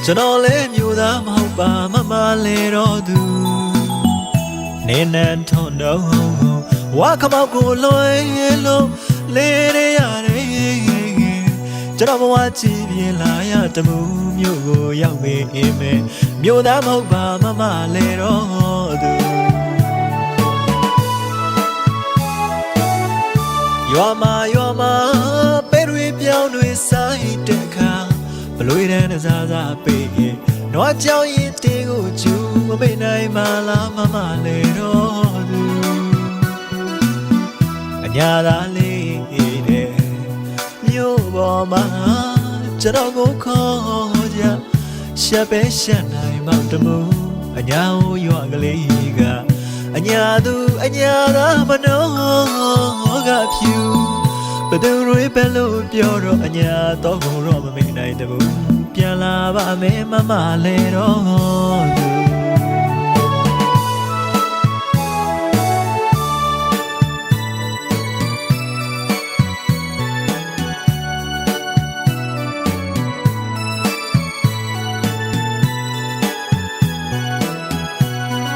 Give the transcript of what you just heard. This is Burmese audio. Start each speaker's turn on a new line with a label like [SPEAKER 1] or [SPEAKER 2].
[SPEAKER 1] ကျွန်တော်လည်းမျိုးသားမဟုတ်ပါမမလဲတော့သူနေနန်းထွန်းတော့ဝါခမောက်ကိုလွယ်လို့လေရတယ်ကျွန်တော်ဘဝကြည်ပြင်းလာရတမှုမျိုးကိုရောက်ပေမယ်မျိုးသားမဟုတ်ပါမမလဲတော့သူရွာမှာပဲတွေပြောင်းတွေဆိုင်တဲ့ခါဘလွေတန်းစားစားပေးရင်နွားကြောင်ရင်တေးကိုကျူမမေ့နိုင်မလားမမလဲတော့သူအညာသားလေးတဲ့မြို့ပေါ်မှာကျွန်တော်ကိုခေါ်ကြရှက်ပဲရှက်နိုင်မောင်တမှုအညာကိုရွာကလေးကအညာသူအညာသားမနှောကဖြူဘသူတွေပဲလို့ပြောတော့အညာတော့ကိုတော့မမေ့နိုင်တဘူးပြန်လာပါမယ်မမလဲတော့